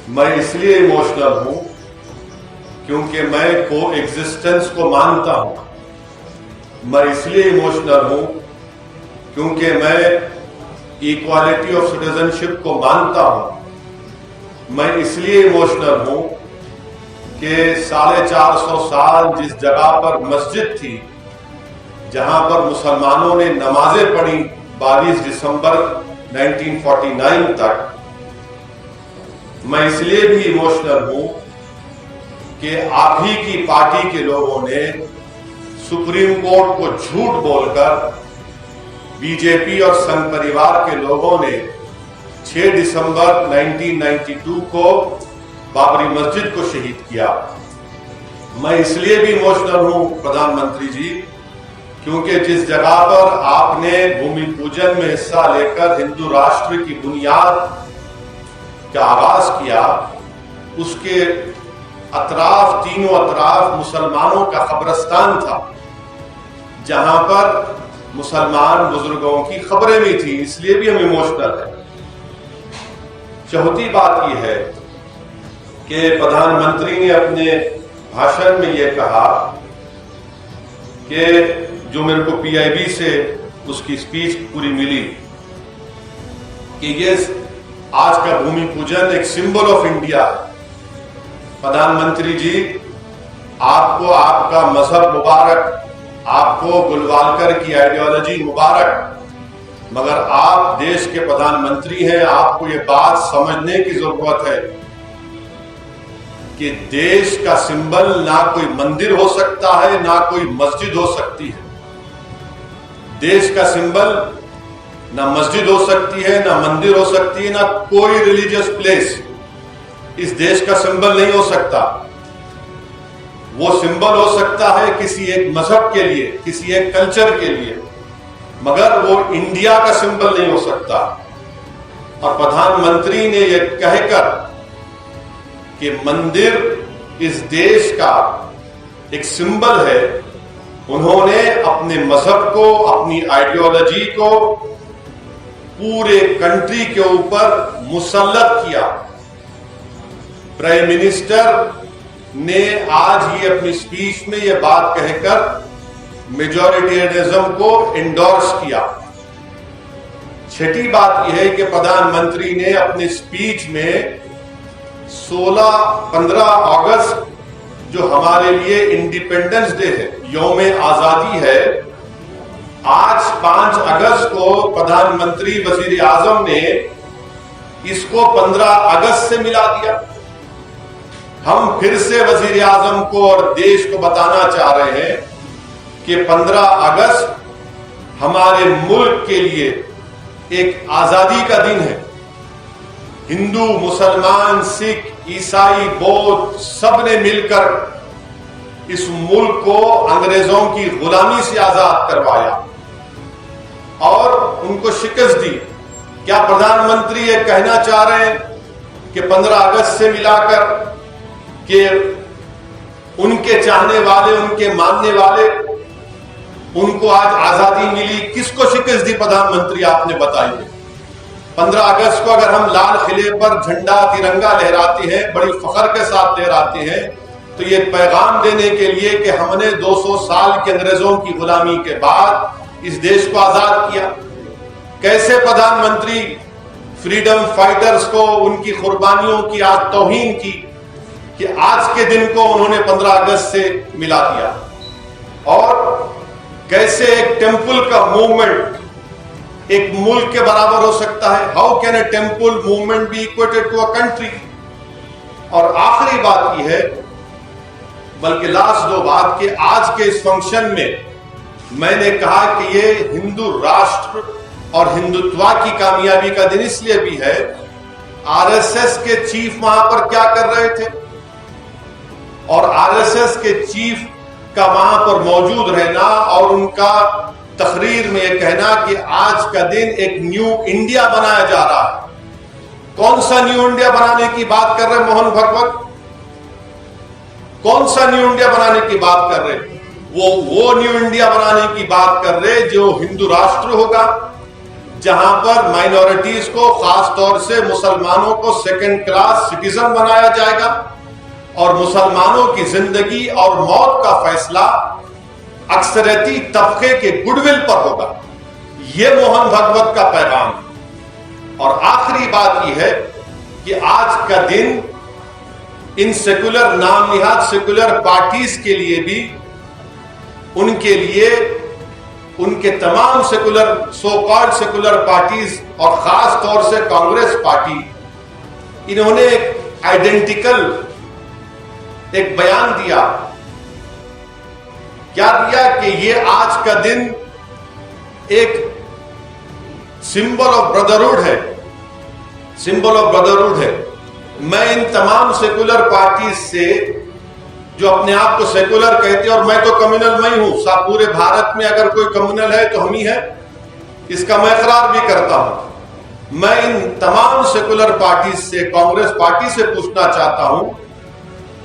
मैं इसलिए इमोशनल हूं क्योंकि मैं को एग्जिस्टेंस को मानता हूं। मैं इसलिए इमोशनल हूं क्योंकि मैं इक्वालिटी ऑफ सिटीजनशिप को मानता हूं। मैं इसलिए इमोशनल हूं कि 450 साल जिस जगह पर मस्जिद थी, जहां पर मुसलमानों ने नमाजें पढ़ी 22 दिसंबर 1949 तक, मैं इसलिए भी इमोशनल हूं कि आप ही की पार्टी के लोगों ने सुप्रीम कोर्ट को झूठ बोलकर बीजेपी और संघ परिवार के लोगों ने 6 दिसंबर 1992 को बाबरी मस्जिद को शहीद किया। मैं इसलिए भी इमोशनल हूं प्रधानमंत्री जी क्योंकि जिस जगह पर आपने भूमि पूजन में हिस्सा लेकर हिंदू राष्ट्र की बुनियाद का आगाज किया, उसके अतराफ, तीनों अतराफ मुसलमानों का कब्रिस्तान था, जहां पर मुसलमान बुजुर्गों की खबरें भी थी। इसलिए भी हम इमोशनल हैं। चौथी बात यह है कि प्रधानमंत्री ने अपने भाषण में यह कहा कि जो मेरे को पीआईबी से उसकी स्पीच पूरी मिली कि ये आज का भूमि पूजन एक सिंबल ऑफ इंडिया है। प्रधानमंत्री जी, आपको आपका मजहब मुबारक, आपको गुलवालकर की आइडियोलॉजी मुबारक, मगर आप देश के प्रधानमंत्री हैं। आपको ये बात समझने की जरूरत है कि देश का सिंबल ना कोई मंदिर हो सकता है, ना कोई मस्जिद हो सकती है। देश का सिंबल ना मस्जिद हो सकती है, ना मंदिर हो सकती है, ना कोई रिलीजियस प्लेस इस देश का सिंबल नहीं हो सकता। वो सिंबल हो सकता है किसी एक मजहब के लिए, किसी एक कल्चर के लिए, मगर वो इंडिया का सिंबल नहीं हो सकता। और प्रधानमंत्री ने यह कहकर कि मंदिर इस देश का एक सिंबल है, उन्होंने अपने मजहब को, अपनी आइडियोलॉजी को पूरे कंट्री के ऊपर मुसल्लत किया। प्राइम मिनिस्टर ने आज ही अपनी स्पीच में यह बात कहकर मेजॉरिटेरियनिज्म को इंडोर्स किया। छठी बात यह है कि प्रधानमंत्री ने अपनी स्पीच में 15 अगस्त जो हमारे लिए इंडिपेंडेंस डे है, यौम आजादी है, आज 5 अगस्त को प्रधानमंत्री वजीर आजम ने इसको 15 अगस्त से मिला दिया। हम फिर से वजीर आजम को और देश को बताना चाह रहे हैं कि 15 अगस्त हमारे मुल्क के लिए एक आजादी का दिन है। हिंदू, मुसलमान, सिख, ईसाई, बौद्ध सबने मिलकर इस मुल्क को अंग्रेजों की गुलामी से आजाद करवाया और उनको शिकस्त दी। क्या प्रधानमंत्री ये कहना चाह रहे हैं कि 15 अगस्त से मिलाकर कि उनके चाहने वाले, उनके मानने वाले, उनको आज आजादी मिली? किसको शिकस्त दी प्रधानमंत्री, आपने बताइए। 15 अगस्त को अगर हम लाल किले पर झंडा, तिरंगा लहराते हैं, बड़ी फख्र के साथ लहराते हैं, तो ये पैगाम देने के लिए कि हमने 200 साल के अंग्रेजों की गुलामी के बाद इस देश को आजाद किया। कैसे प्रधानमंत्री फ्रीडम फाइटर्स को, उनकी कुर्बानियों की आज तौहीन की कि आज के दिन को उन्होंने 15 अगस्त से मिला दिया। और कैसे एक टेंपल का मूवमेंट एक मुल्क के बराबर हो सकता है? How can a temple movement be equated to a country? और आखिरी बात यह है, बल्कि लास्ट 2 बात, कि आज के इस फंक्शन में मैंने कहा कि ये हिंदू राष्ट्र और हिंदुत्व की कामयाबी का दिन इसलिए भी है। आरएसएस के चीफ वहां पर क्या कर रहे थे, और आरएसएस के चीफ का वहां पर मौजूद रहना और उनका तकरीर में यह कहना कि आज का दिन एक न्यू इंडिया बनाया जा रहा है। कौन सा न्यू इंडिया बनाने की बात कर रहे मोहन भागवत? कौन सा न्यू इंडिया बनाने की बात कर रहे? वो न्यू इंडिया बनाने की बात कर रहे जो हिंदू राष्ट्र होगा, जहां पर माइनॉरिटीज को, खास तौर से मुसलमानों को सेकंड क्लास सिटीजन बनाया जाएगा और मुसलमानों की जिंदगी और मौत का फैसला अक्सरियती तबके के गुडविल पर होगा। यह मोहन भागवत का पैगाम है। और आखिरी बात यह है कि आज का दिन इन सेकुलर, नाम निहाद सेकुलर पार्टीज के लिए भी, उनके लिए, उनके तमाम secular, so called secular parties और खास तौर से कांग्रेस पार्टी, इन्होंने एक आइडेंटिकल एक बयान दिया। क्या दिया कि ये आज का दिन एक सिंबल ऑफ ब्रदरहुड है, सिंबल ऑफ ब्रदरहुड है। मैं इन तमाम सेकुलर पार्टीज से, जो अपने आप को सेकुलर कहते हैं, और मैं तो कम्युनल मैं हूं, पूरे भारत में अगर कोई कम्युनल है तो हम ही है, इसका मैं इकरार भी करता हूं। मैं इन तमाम सेकुलर पार्टीज से, कांग्रेस पार्टी से पूछना चाहता हूं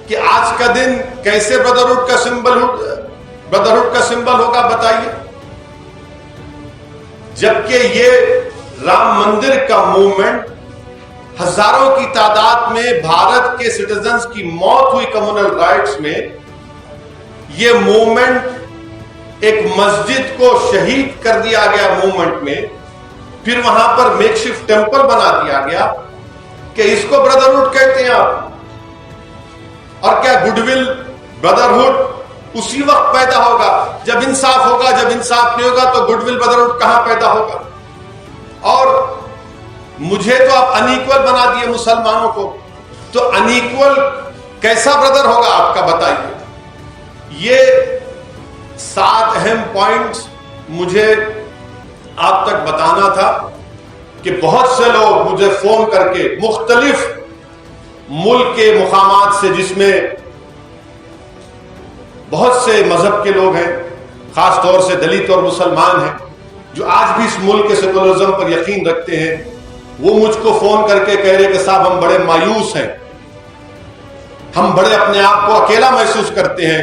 कि आज का दिन कैसे ब्रदरहुड का सिंबल होगा, बताइए। जबकि ये राम मंदिर का मूवमेंट, हजारों की तादाद में भारत के सिटीजन्स की मौत हुई कम्युनल राइट्स में, यह मूवमेंट एक मस्जिद को शहीद कर दिया गया मूवमेंट में, फिर वहां पर मेकशिफ्ट टेंपल बना दिया गया कि इसको ब्रदरहुड कहते हैं आप। और क्या गुडविल, ब्रदरहुड उसी वक्त पैदा होगा जब इंसाफ होगा। जब इंसाफ नहीं होगा तो गुडविल, ब्रदरहुड कहां पैदा होगा। और मुझे तो आप अनइक्वल बना दिए मुसलमानों को, तो अनइक्वल कैसा ब्रदर होगा आपका, बताइए। ये 7 अहम पॉइंट्स मुझे आप तक बताना था कि बहुत से लोग मुझे फोन करके मुख्तलिफ मुल्क के मुकामात से, जिसमें बहुत से मजहब के लोग हैं, खास तौर से दलित और मुसलमान हैं, जो आज भी इस मुल्क के सेकुलरिज्म पर यकीन रखते हैं, वो मुझको फोन करके कह रहे कि साहब हम बड़े मायूस हैं, हम बड़े अपने आप को अकेला महसूस करते हैं।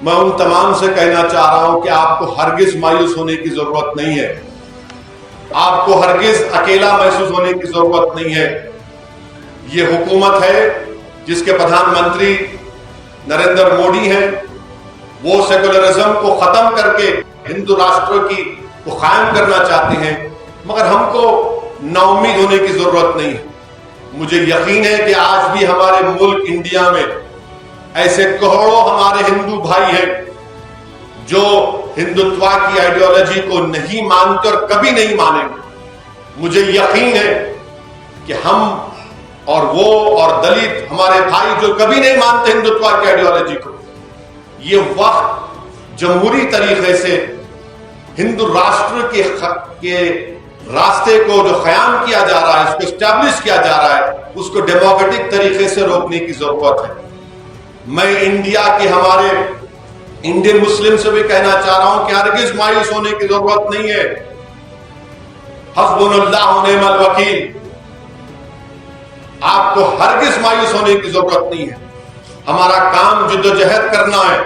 मैं उन तमाम से कहना चाह रहा हूं कि आपको हरगिज मायूस होने की जरूरत नहीं है, आपको हरगिज अकेला महसूस होने की जरूरत नहीं है। ये हुकूमत है जिसके प्रधानमंत्री नरेंद्र मोदी हैं, वो सेकुलरिज्म को खत्म करके हिंदू राष्ट्र की को कायम करना चाहते हैं, मगर हमको नाउम्मीद होने की जरूरत नहीं है। मुझे यकीन है कि आज भी हमारे मुल्क इंडिया में ऐसे करोड़ों हमारे हिंदू भाई हैं जो हिंदुत्व की आइडियोलॉजी को नहीं मानते और कभी नहीं मानेंगे। मुझे यकीन है कि हम और वो और दलित हमारे भाई जो कभी नहीं मानते हिंदुत्व की आइडियोलॉजी को, ये वक्त जमहूरी तरीके से हिंदू राष्ट्र के रास्ते को जो क़याम किया जा रहा है, उसको एस्टैब्लिश किया जा रहा है, उसको डेमोक्रेटिक तरीके से रोकने की जरूरत है। मैं इंडिया के हमारे इंडियन मुस्लिम से भी कहना चाह रहा हूं कि हरगिज मायूस होने की जरूरत नहीं है। हस्बुनल्लाह व निअमल वकील, आपको हरगिज मायूस होने की जरूरत नहीं है। हमारा काम जिद्दोजहद करना है,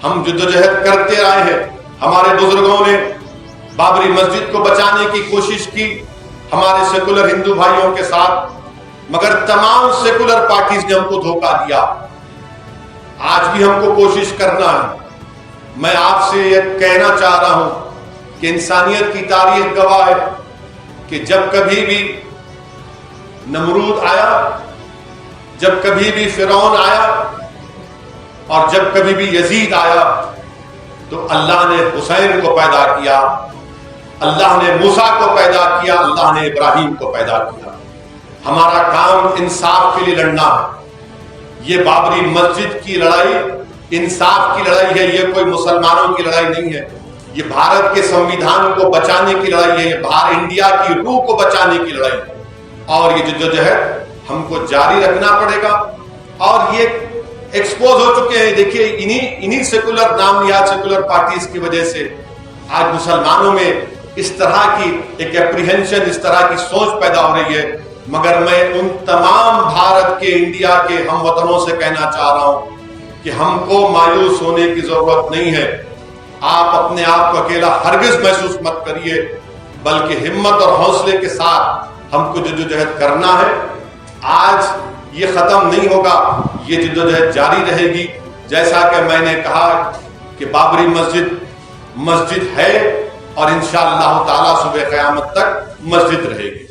हम जिद्दोजहद करते आए हैं। हमारे बुजुर्गों ने बाबरी मस्जिद को बचाने की कोशिश की हमारे सेकुलर हिंदू भाइयों के साथ, मगर तमाम सेकुलर पार्टीज ने हमको धोखा दिया। आज भी हमको कोशिश करना है। मैं आपसे यह कहना चाह रहा हूं कि इंसानियत की तारीख गवाह है कि जब कभी भी नमरूद आया, जब कभी भी फिरौन आया और जब कभी भी यजीद आया, तो अल्लाह ने हुसैन को पैदा किया, अल्लाह ने मूसा को पैदा किया, अल्लाह ने इब्राहिम को पैदा किया। हमारा काम इंसाफ के लिए लड़ना है। ये बाबरी मस्जिद की लड़ाई इंसाफ की लड़ाई है, ये कोई मुसलमानों की लड़ाई नहीं है। ये भारत के संविधान को बचाने की लड़ाई है, ये भारत इंडिया की रूह को बचाने की लड़ाई है। और ये जिद्दोजहद हमको जारी रखना पड़ेगा। और ये एक्सपोज हो चुके हैं, देखिए इन्हीं सेकुलर, नाम निहाद सेकुलर पार्टीज की वजह से आज मुसलमानों में इस तरह की एक एप्रीहेंशन, इस तरह की सोच पैदा हो रही है। मगर मैं उन तमाम भारत के, इंडिया के हम वतनों से कहना चाह रहा हूं कि हमको मायूस होने की जरूरत नहीं है। आप अपने आप को अकेला हरगिज महसूस मत करिए। बल्कि हिम्मत और हौसले के साथ हमको जद्दोजहद करना है। आज ये खत्म नहीं होगा, ये जद्दोजहद जारी रहेगी। जैसा कि मैंने कहा कि बाबरी मस्जिद है और इंशाअल्लाह ताला सुबह क़यामत तक मस्जिद रहेगी।